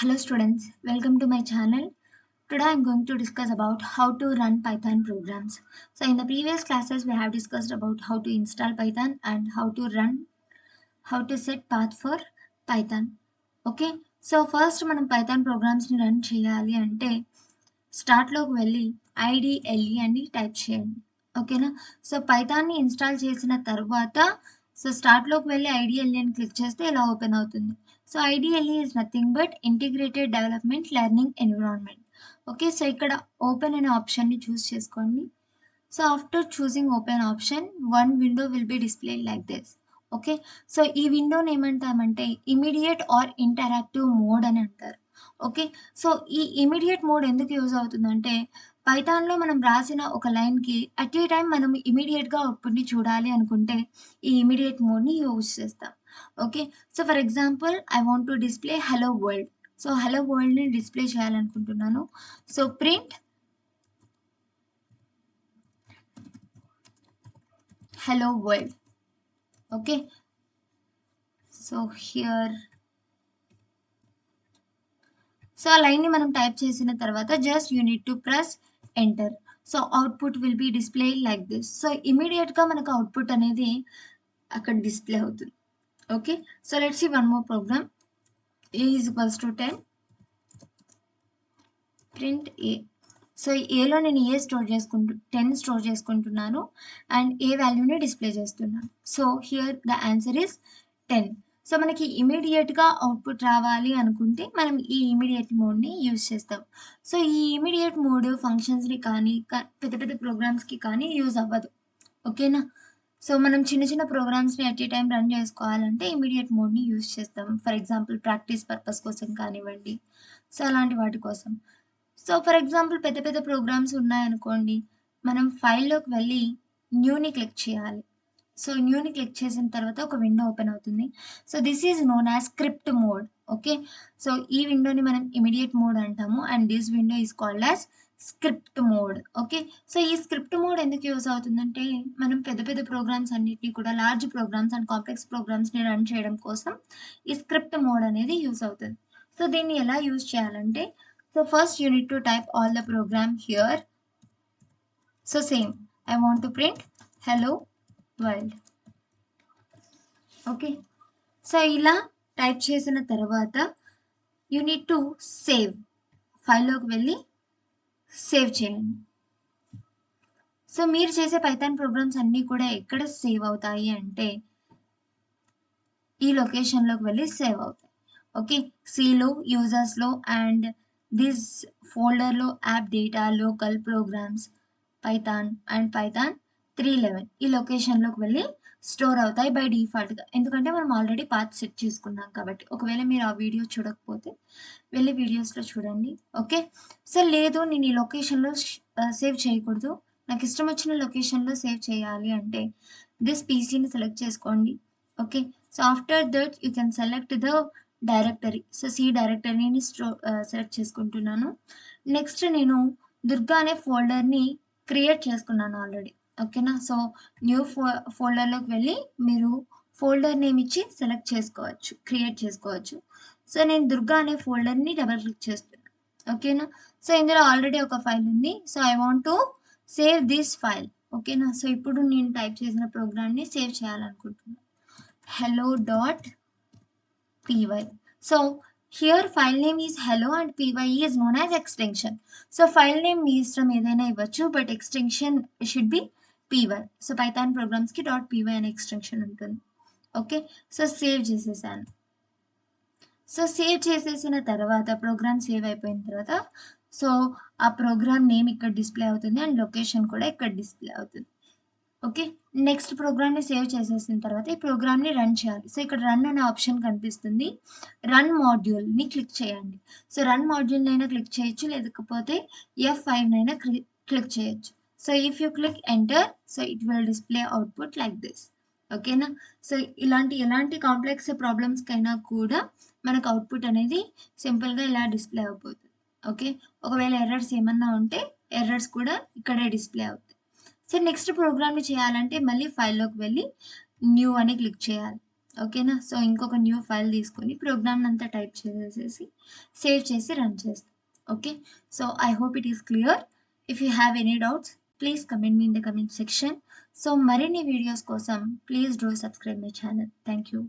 Hello students, welcome to my channel. Today I am going to discuss about how to run Python programs. So in the previous classes we have discussed about how to install Python and how to set path for Python. Okay, so first మనం Python programs ని run చేయాలి అంటే స్టార్ట్లోకి వెళ్ళి IDLE అని type చేయండి. ఓకేనా, so పైథాన్ని install చేసిన తర్వాత స్టార్ట్లోకి వెళ్ళి IDLE అని క్లిక్ చేస్తే ఇలా ఓపెన్ అవుతుంది. So IDLE is nothing but integrated development learning environment. Okay, so ఇక్కడ ఓపెన్ అనే ఆప్షన్ని చూస్ చేసుకోండి. So after choosing open option one window will be displayed like this. Okay, so ఈ విండోని ఏమంటామంటే ఇమీడియట్ ఆర్ ఇంటరాక్టివ్ మోడ్ అని అంటారు. Okay, so ఈ immediate mode ఎందుకు యూజ్ అవుతుందంటే పైథాన్లో మనం రాసిన ఒక లైన్కి అట్ ఏ టైం మనం ఇమీడియట్గా అవుట్పుట్ని చూడాలి అనుకుంటే ఈ ఇమీడియట్ మోడ్ని యూజ్ చేస్తాం. Okay, so for example I want to display hello world. So hello వరల్డ్ని డిస్ప్లే చేయాలనుకుంటున్నాను. So print hello world. Okay, so here ఆ లైన్ ని మనం టైప్ చేసిన తర్వాత just you need to press enter. So output will be display like this. So immediate గా మనకు output అనేది అక్కడ డిస్ప్లే అవుతుంది. Okay, so let's see one more program. a is equals to 10 print a. So ఏలో నేను ఏ store 10 store చేసుకుంటున్నాను and ఏ వాల్యూని display చేస్తున్నాను. So here the answer is 10. So మనకి ఇమీడియట్గా అవుట్పుట్ రావాలి అనుకుంటే మనం ఈ ఇమీడియట్ మోడ్ని యూజ్ చేస్తాం. సో ఈ ఇమీడియట్ మోడ్ ఫంక్షన్స్ని కానీ పెద్ద పెద్ద ప్రోగ్రామ్స్కి కానీ యూజ్ అవ్వదు. ఓకేనా, సో మనం చిన్న చిన్న ప్రోగ్రామ్స్ని అట్ ఏ టైం రన్ చేసుకోవాలంటే ఇమీడియట్ మోడ్ని యూజ్ చేస్తాం. ఫర్ ఎగ్జాంపుల్ ప్రాక్టీస్ పర్పస్ కోసం కానివ్వండి, సో అలాంటి వాటి కోసం. సో ఫర్ ఎగ్జాంపుల్ పెద్ద పెద్ద ప్రోగ్రామ్స్ ఉన్నాయనుకోండి, మనం ఫైల్లోకి వెళ్ళి న్యూని క్లిక్ చేయాలి. సో న్యూని క్లిక్ చేసిన తర్వాత ఒక విండో ఓపెన్ అవుతుంది. So this is known as script mode. Okay, so ఈ విండోని మనం ఇమీడియట్ మోడ్ అంటాము and this window is called as script mode. Okay, so ఈ స్క్రిప్ట్ మోడ్ ఎందుకు యూజ్ అవుతుందంటే మనం పెద్ద పెద్ద ప్రోగ్రామ్స్ అన్నిటినీ కూడా లార్జ్ ప్రోగ్రామ్స్ అండ్ కాంప్లెక్స్ ప్రోగ్రామ్స్ని రన్ చేయడం కోసం ఈ స్క్రిప్ట్ మోడ్ అనేది యూజ్ అవుతుంది. సో దీన్ని ఎలా యూజ్ చేయాలంటే so first you need to type all the program here. So same, I want to print hello world. Okay, so ఇలా టైప్ చేసిన తర్వాత you need to save. ఫైల్లోకి వెళ్ళి సేవ్ చేయండి. సో మీరు చేసే పైథాన్ ప్రోగ్రామ్స్ అన్నీ కూడా ఎక్కడ సేవ్ అవుతాయి అంటే ఈ లొకేషన్లోకి వెళ్ళి సేవ్ అవుతాయి. ఓకే, సిలో యూజర్స్లో అండ్ దిస్ ఫోల్డర్లో app data local programs python and python 3.11 ఈ లొకేషన్లోకి వెళ్ళి స్టోర్ అవుతాయి బై డిఫాల్ట్గా. ఎందుకంటే మనం ఆల్రెడీ పాత్ సెట్ చేసుకున్నాం కాబట్టి. ఒకవేళ మీరు ఆ వీడియో చూడకపోతే వెళ్ళి వీడియోస్లో చూడండి. ఓకే, సో లేదు నేను ఈ లొకేషన్లో సేవ్ చేయకూడదు, నాకు ఇష్టం వచ్చిన లొకేషన్లో సేవ్ చేయాలి అంటే దిస్ పీసీని సెలెక్ట్ చేసుకోండి. Okay, so after that you can select the directory. So C డైరెక్టరీని సెలెక్ట్ చేసుకుంటున్నాను. నెక్స్ట్ నేను దుర్గా అనే ఫోల్డర్ని క్రియేట్ చేసుకున్నాను ఆల్రెడీ. ఓకేనా, సో న్యూ ఫోల్డర్లోకి వెళ్ళి మీరు ఫోల్డర్ నేమ్ ఇచ్చి సెలెక్ట్ చేసుకోవచ్చు, క్రియేట్ చేసుకోవచ్చు. సో నేను దుర్గా అనే ఫోల్డర్ని డబల్ క్లిక్ చేస్తున్నాను. ఓకేనా, సో ఇందులో ఆల్రెడీ ఒక ఫైల్ ఉంది. So I want to save this file. ఓకేనా, సో ఇప్పుడు నేను టైప్ చేసిన ప్రోగ్రామ్ని సేవ్ చేయాలనుకుంటున్నాను. hello.py. So here file name is hello and py is known as extension. So file name మీ ఇష్టం ఏదైనా ఇవ్వచ్చు, but extension should be py. So python ప్రోగ్రామ్స్కి .py అనే ఎక్స్టెన్షన్ ఉంటుంది. ఓకే, సో సేవ్ చేసేసాను. సో సేవ్ చేసేసిన తర్వాత ప్రోగ్రామ్ సేవ్ అయిపోయిన తర్వాత సో ఆ ప్రోగ్రామ్ నేమ్ ఇక్కడ డిస్ప్లే అవుతుంది అండ్ లొకేషన్ కూడా ఇక్కడ డిస్ప్లే అవుతుంది. ఓకే, నెక్స్ట్ ప్రోగ్రామ్ని సేవ్ చేసేసిన తర్వాత ఈ ప్రోగ్రామ్ని రన్ చేయాలి. సో ఇక్కడ రన్ అనే ఆప్షన్ కనిపిస్తుంది, రన్ మాడ్యూల్ని క్లిక్ చేయండి. సో రన్ మాడ్యూల్ని అయినా క్లిక్ చేయొచ్చు, లేకపోతే F5 అయినా క్లిక్ చేయొచ్చు. So if you click enter so it will display output like this. ఓకేనా, సో ఎలాంటి కాంప్లెక్స్ ప్రాబ్లమ్స్కైనా కూడా మనకు అవుట్పుట్ అనేది సింపుల్గా ఇలా డిస్ప్లే అయిపోతుంది. ఓకే, ఒకవేళ ఎర్రర్స్ ఏమన్నా ఉంటే ఎర్రర్స్ కూడా ఇక్కడే డిస్ప్లే అవుతాయి. సో నెక్స్ట్ ప్రోగ్రామ్ని చేయాలంటే మళ్ళీ ఫైల్లోకి వెళ్ళి న్యూ అని క్లిక్ చేయాలి. ఓకేనా. సో ఇంకొక న్యూ ఫైల్ తీసుకొని ప్రోగ్రామ్ అంతా టైప్ చేసేసి సేవ్ చేసి రన్ చేస్తాం. Okay. So I hope it is clear. If you have any doubts please comment me in the comment section. So మరిన్ని వీడియోస్ కోసం please do subscribe my channel. Thank you.